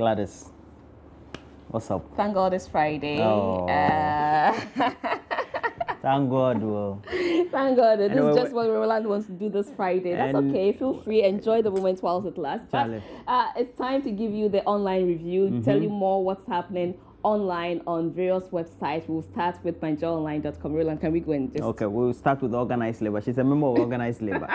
Gladys, what's up? Thank God it's Friday. Oh. Thank God. Well. Thank God. This is just what Roland wants to do this Friday. That's okay. Feel free. Enjoy the moment whilst it lasts. But it's time to give you the online review, tell you more what's happening online on various websites. We'll start with NigeriaOnline.com. Roland, can we go and just... Okay, we'll start with organized labor. She's a member of organized labor.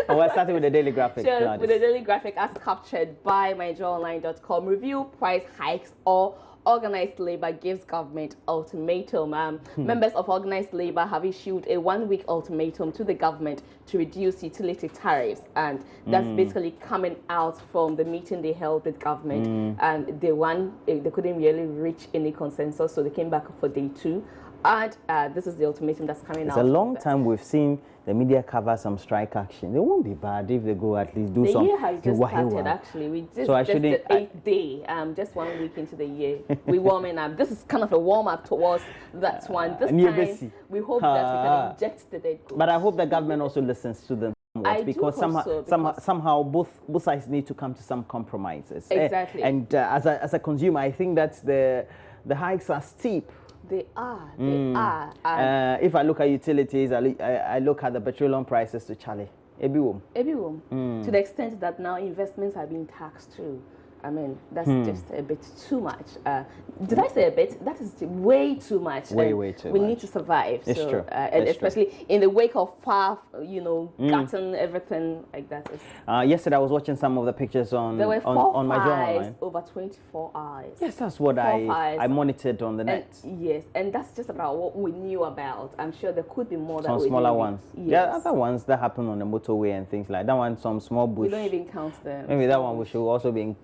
We're starting with the Daily Graphic. Sure, with the Daily Graphic as captured by NigeriaOnline.com. Review price hikes or organized labor gives government ultimatum. Members of organized labor have issued a 1-week ultimatum to the government to reduce utility tariffs, and that's basically coming out from the meeting they held with government. And they couldn't really reach any consensus, so they came back for day 2. And this is the ultimatum that's coming out. It's a long time we've seen the media cover some strike action. They won't be bad if they go at least do some. The year has just started, actually. We just, so just the 8th day, just 1 week into the year. We're warming up. This is kind of a warm-up towards that one. This time, we hope that we can inject the dead goods. But I hope the government also listens to them. Because somehow both sides need to come to some compromises. Exactly. And as a consumer, I think that the hikes are steep. They are. They are. If I look at utilities, I look at the petroleum prices to Charlie. Ebiwom. To the extent that now investments are being taxed too. I mean, that's just a bit too much. Did I say a bit? That is way too much. Way too much. We need to survive. It's true. And especially in the wake of far, gotten everything like that. Yesterday I was watching some of the pictures on there were on my online. Over 24 hours. Yes, that's what I monitored on the net. Yes, and that's just about what we knew about. I'm sure there could be more that some we smaller knew. ones. Yes. Yeah, other ones that happen on the motorway and things like that. One, some small bush. We don't even count them. Maybe that one we should also be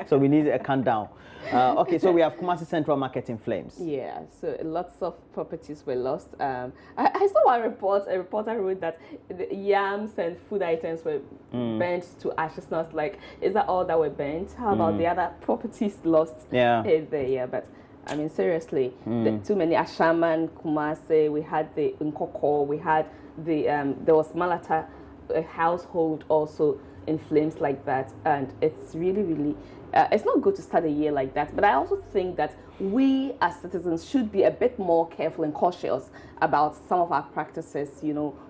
so we need a countdown. Okay, so we have Kumasi Central Market in flames. Yeah, so lots of properties were lost. I saw one report. A reporter wrote that the yams and food items were burnt to ashes. And I was like, is that all that were burnt? How about the other properties lost? Yeah. But I mean, seriously, too many. Ashaman, Kumasi. We had the Nkoko. We had the there was Malata, a household also in flames like that, and it's really it's not good to start a year like that. But I also think that we as citizens should be a bit more careful and cautious about some of our practices.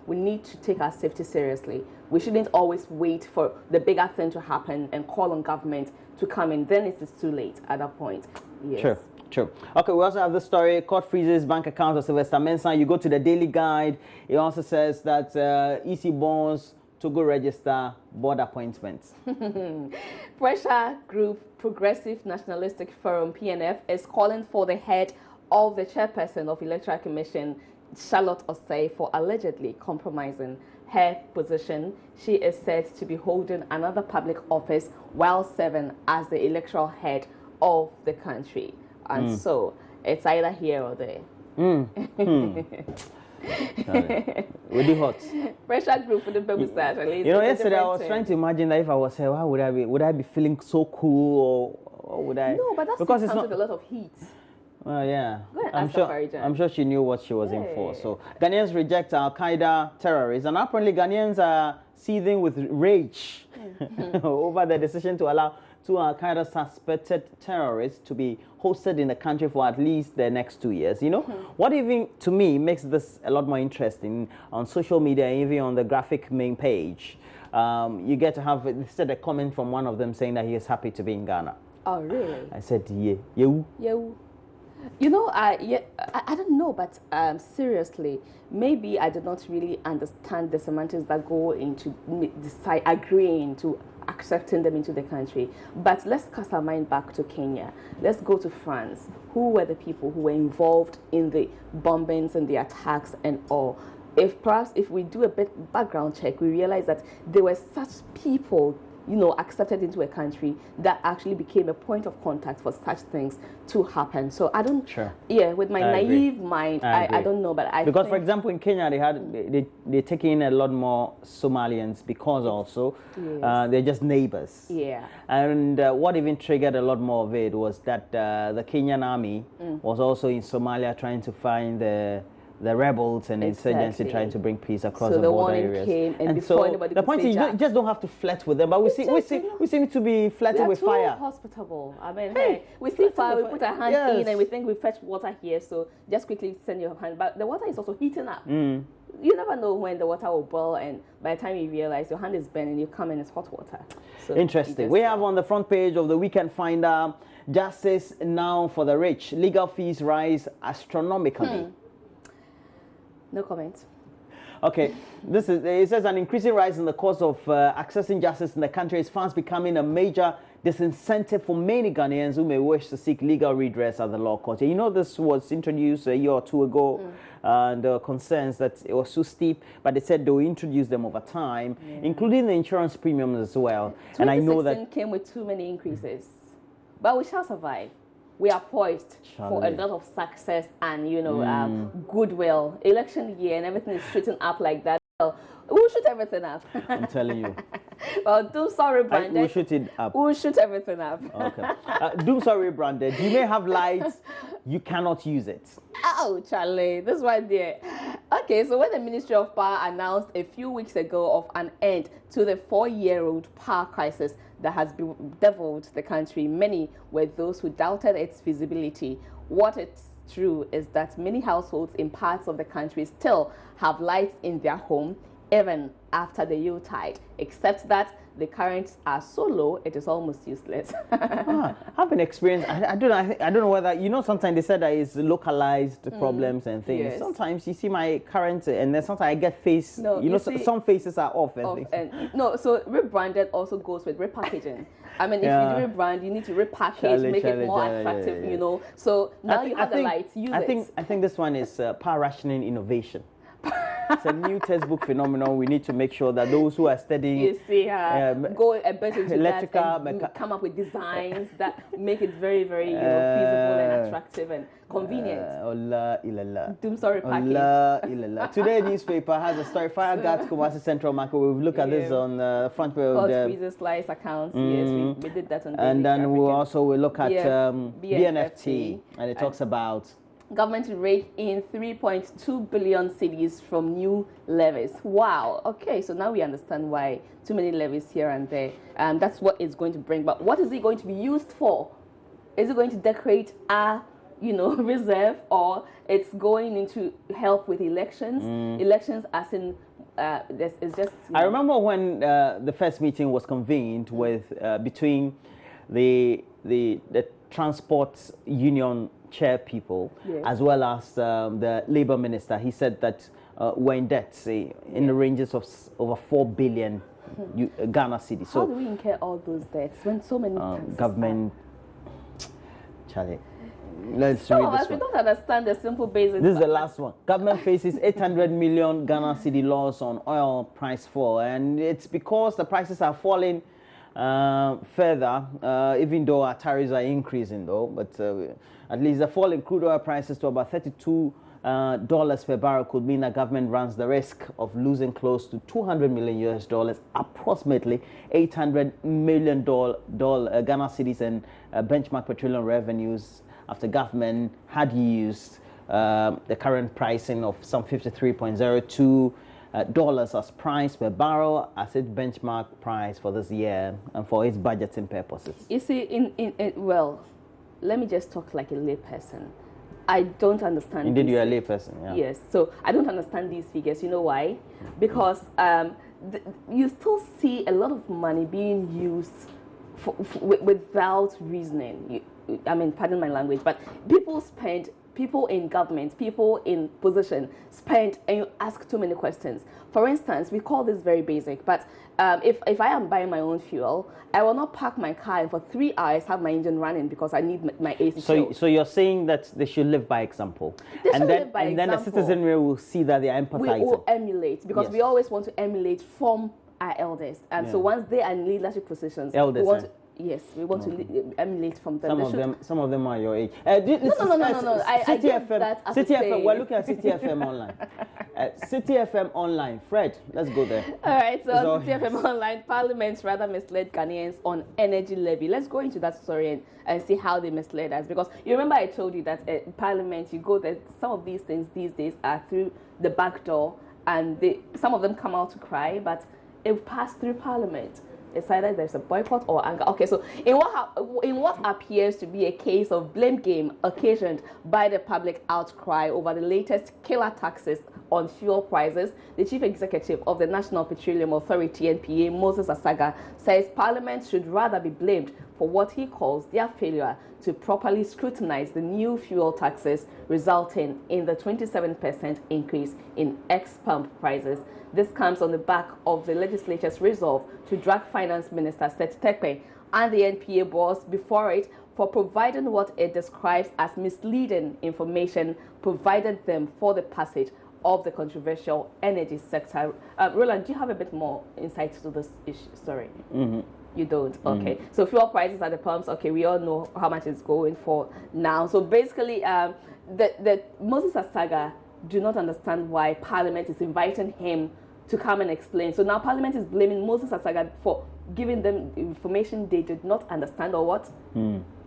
We need to take our safety seriously. We shouldn't always wait for the bigger thing to happen and call on government to come in. Then it is too late at that point. Yes. Sure. Okay, we also have the story, court freezes bank accounts of Sylvester Mensah. You go to the Daily Guide. It also says that EC bonds to go register board appointments. Pressure Group Progressive Nationalistic Forum, PNF, is calling for the head of the chairperson of Electoral Commission, Charlotte Osei, for allegedly compromising her position. She is said to be holding another public office while serving as the electoral head of the country. And so it's either here or there. Really hot. Pressure group for the purpose actually. Yesterday I was trying to imagine that if I was here, how would I be? Would I be feeling so cool, or would I? No, but that's because it's not with a lot of heat. Yeah. I'm sure she knew what she was in for. So Ghanaians reject Al Qaeda terrorists, and apparently Ghanaians are seething with rage over the decision to allow 2 Al Qaeda suspected terrorists to be hosted in the country for at least the next 2 years. What even to me makes this a lot more interesting on social media, even on the graphic main page. You get to have instead a comment from one of them saying that he is happy to be in Ghana. Oh, really? I said, yeah. I don't know, but seriously, maybe I did not really understand the semantics that go into agreeing to accepting them into the country. But let's cast our mind back to Kenya. Let's go to France. Who were the people who were involved in the bombings and the attacks and all? If we do a bit background check, we realize that there were such people accepted into a country that actually became a point of contact for such things to happen. So I don't, with my naive mind, I don't know, but because for example in Kenya they take in a lot more Somalians because also they're just neighbors. Yeah. And what even triggered a lot more of it was that the Kenyan army was also in Somalia trying to find the the rebels and insurgency trying to bring peace across the border areas. Came and before anybody the point is, you just don't have to flirt with them. But we seem to be flirting with fire. Hospitable. I mean, hey, we see fire, we put our hand in, and we think we fetch water here, so just quickly send your hand. But the water is also heating up. You never know when the water will boil, and by the time you realize your hand is burning, you come in, it's hot water. So interesting. We have on the front page of the Weekend Finder, justice now for the rich. Legal fees rise astronomically. No comment. Okay, it says an increasing rise in the cost of accessing justice in the country is fast becoming a major disincentive for many Ghanaians who may wish to seek legal redress at the law court. You know, this was introduced a year or two ago, and there were concerns that it was too steep, but they said they will introduce them over time, including the insurance premiums as well. And I know that came with too many increases, but we shall survive. We are poised for a lot of success and, you know, goodwill. Election year and everything is shooting up like that. So we'll shoot everything up. I'm telling you. Well, Doom Sorry Branded. We'll shoot it up. We'll shoot everything up. Okay. Doom Sorry Branded. You may have lights, you cannot use it. Oh, Charlie, this one there. Okay, so when the Ministry of Power announced a few weeks ago of an end to the 4-year-old power crisis that has bedeviled the country, many were those who doubted its feasibility. What it's true is that many households in parts of the country still have lights in their home, even after the Yuletide, except that the currents are so low it is almost useless. I've been experienced. I don't know whether you know. Sometimes they said that it's localized problems and things. Yes. Sometimes you see my current, and then sometimes I get face. No, you know, some faces are off. No, so rebranded also goes with repackaging. I mean, if you rebrand, you need to repackage, make it more attractive. You know, so now you have the lights. Use it. I think this one is power rationing innovation. It's a new textbook phenomenon. We need to make sure that those who are studying go a bit into electrical, that and come up with designs that make it very, very feasible and attractive and convenient. Doom Sorry package. Today newspaper has a story. Fire guards Kumasi Central Market. We've looked at this on the front page of the freezer slice accounts. Yes, we did that on. And then we'll look at BNFT, and it talks about. Government to rake in 3.2 billion cedis from new levies. Wow. Okay, so now we understand why too many levies here and there. That's what it's going to bring. But what is it going to be used for? Is it going to decorate our, reserve, or it's going into help with elections? Elections, as in, it's just. I remember when the first meeting was convened with between the transport union chair people, as well as the labor minister. He said that we're in debt, say, in the ranges of over 4 billion Ghana cedis. So how do we incur all those debts when so many government, Charlie? Let's read this one. We don't understand the simple basics. This is the last one. Government faces 800 million Ghana cedi loss on oil price fall, and it's because the prices are falling further, even though our tariffs are increasing, though. But at least the fall in crude oil prices to about $32 per barrel could mean the government runs the risk of losing close to $200 million, approximately $800 million Ghana cedis and benchmark petroleum revenues, after government had used the current pricing of some $53.02 as price per barrel as its benchmark price for this year and for its budgeting purposes. You see, well, let me just talk like a layperson. I don't understand. Indeed, you're a layperson. Yeah. Yes, so I don't understand these figures. You know why? Because you still see a lot of money being used without reasoning. I mean, pardon my language, but people in government, people in position spend, and you ask too many questions. For instance, we call this very basic, but if I am buying my own fuel, I will not park my car and for 3 hours have my engine running because I need my AC. So you're saying that they should live by example, and then the citizenry will see that they are empathizing. We will emulate, because we always want to emulate from our elders, and so once they are in leadership positions, elders. Yes, we want to emulate from them. Some of them are your age. No. I get that as City FM. We're looking at City FM online. City FM Online. Fred, let's go there. All right, so City FM Online, Parliament rather misled Ghanaians on energy levy. Let's go into that story and see how they misled us. Because you remember I told you that Parliament, you go there, some of these things these days are through the back door, and some of them come out to cry, but it passed through Parliament. It's either there's a boycott or anger. Okay, so in what appears to be a case of blame game occasioned by the public outcry over the latest killer taxes on fuel prices, the chief executive of the National Petroleum Authority, NPA, Moses Asaga, says Parliament should rather be blamed for what he calls their failure to properly scrutinize the new fuel taxes, resulting in the 27% increase in ex-pump prices. This comes on the back of the legislature's resolve to drag Finance Minister Seth Terkper and the NPA boss before it for providing what it describes as misleading information provided them for the passage of the controversial energy sector. Roland, do you have a bit more insight to this story? Mm-hmm. You don't? Okay. So fuel prices at the pumps, okay, we all know how much it's going for now. So basically, the Moses Asaga do not understand why Parliament is inviting him to come and explain. So now Parliament is blaming Moses Asaga for giving them information they did not understand, or what?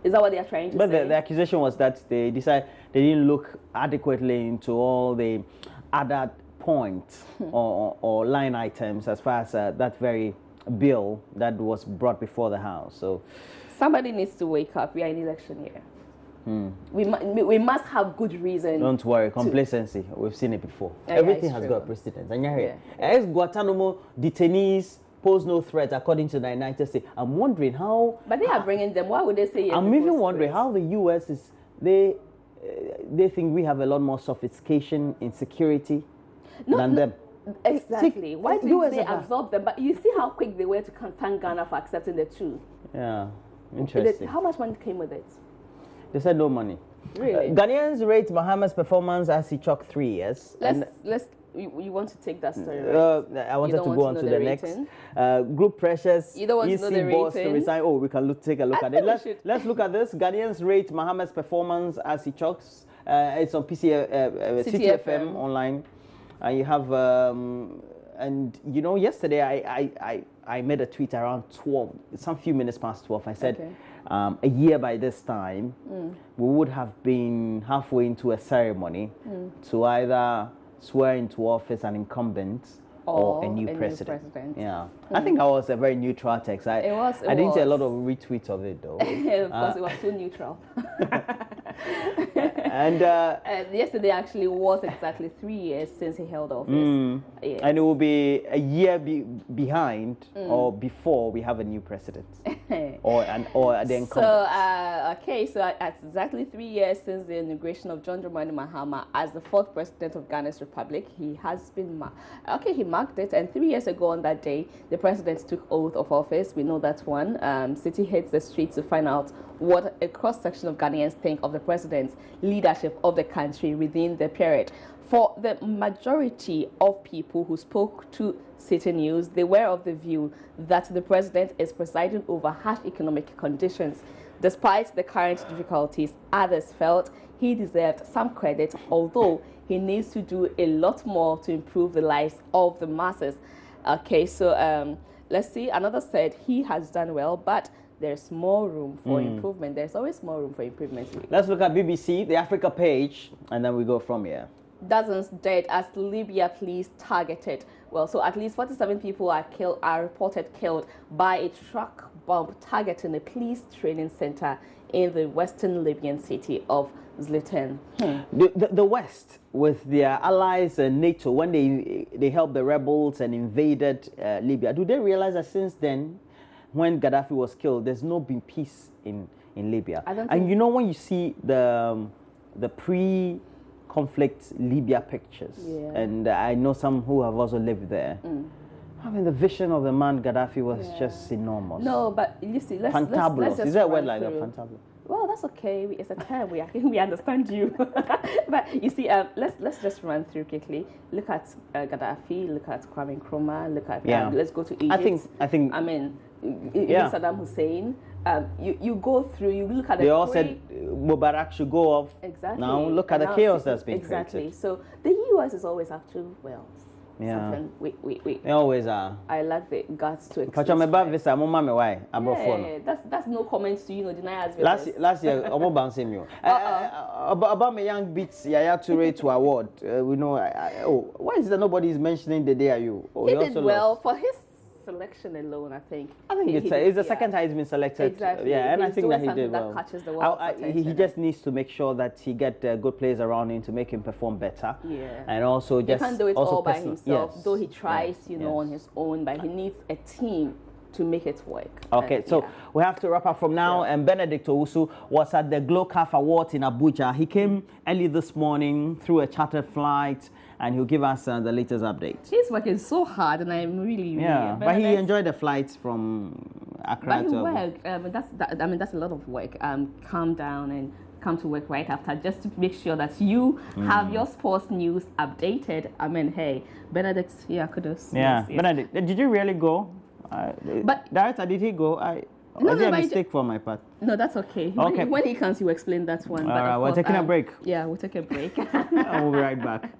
Is that what they are trying to say? But the accusation was that they didn't look adequately into all the other points or line items as far as that very bill that was brought before the House. So somebody needs to wake up. We are in election year. We must have good reason. Don't worry, complacency. We've seen it before. Everything has got precedence. And Ex-Guantanamo detainees pose no threat, according to the United States. I'm wondering how. But they are bringing them. Why would they say yes? I'm even wondering how the U.S. is. They think we have a lot more sophistication in security than them. Exactly. Why didn't they absorb them? But you see how quick they were to thank Ghana for accepting the truth. Yeah, interesting. How much money came with it? They said no money. Really? Ghanaians rate Mahama's performance as he chalked 3 years. You want to take that story, right? I wanted to go on to the next. Group pressures. You don't want to know the boss rating? To resign. Oh, we can take a look at it. Let's look at this. Ghanaians rate Mahama's performance as he chalks. It's on City FM online. You have, and you know, yesterday I made a tweet around 12, some few minutes past 12. I said, a year by this time, we would have been halfway into a ceremony to either swear into office an incumbent or a new president. Yeah, I think that was a very neutral text. I didn't see a lot of retweets of it though. Because it was too neutral. And yesterday actually was exactly 3 years since he held office. Yes. And it will be a year behind or before we have a new president or the incumbent. So at exactly 3 years since the inauguration of John Dramani Mahama as the 4th president of Ghana's republic, he has been he marked it. And 3 years ago on that day, the president took oath of office. We know that one. City hits the streets to find out what a cross-section of Ghanaians think of the president's leadership of the country within the period. For the majority of people who spoke to City News, they were of the view that the president is presiding over harsh economic conditions. Despite the current difficulties, others felt he deserved some credit, although he needs to do a lot more to improve the lives of the masses. Okay, so let's see. Another said he has done well, but there's more room for improvement. There's always more room for improvement. Let's look at BBC, the Africa page, and then we go from here. Dozens dead as Libya police targeted. Well, so at least 47 people are reported killed by a truck bomb targeting a police training center in the western Libyan city of Zliten. The West, with their allies and NATO, when they helped the rebels and invaded Libya, do they realize that since then, when Gaddafi was killed, there's no been peace in Libya? And you know, when you see the pre-conflict Libya pictures, and I know some who have also lived there, I mean, the vision of the man Gaddafi was just enormous. No, but you see, let's fantabulous. just is there a word like that? Fantabulous. Well, that's okay. It's a term. We understand you. But you see, let's just run through quickly. Look at Gaddafi. Look at Kwame Nkrumah. Look at let's go to Egypt. I think. I mean, even Saddam Hussein. You go through. You look at. They all said Mubarak should go off. Exactly. Now look at the chaos that's been created. Exactly. So the US is always up to something. They always are. I like the guts to explain. That's no comments to deny us. Last year, about my young beats Yaya Toure to award. We know. Why is that nobody is mentioning the day you? He did well for his selection alone. I think it's the second time he's been selected. Exactly. Yeah, and I think that he did well. That catches the world's attention. He just needs to make sure that he get good players around him to make him perform better. Yeah. And also he can't do it all by himself. Yes. Though he tries, on his own, but he needs a team to make it work. Okay, so we have to wrap up from now. And Benedict Owusu was at the GloCAF Awards in Abuja. He came early this morning through a chartered flight, and he'll give us the latest update. He's working so hard, and I'm really but he enjoyed the flight from Accra to Abuja. That's a lot of work. Calm down and come to work right after, just to make sure that you have your sports news updated. I mean, hey, Benedict, kudos. Yeah, yes. Benedict, did you really go? But director, did he go? Was it a mistake for my part? No, that's okay. Okay. When he comes, you explain that one. All right, we're taking a break. Yeah, we'll take a break. We'll be right back.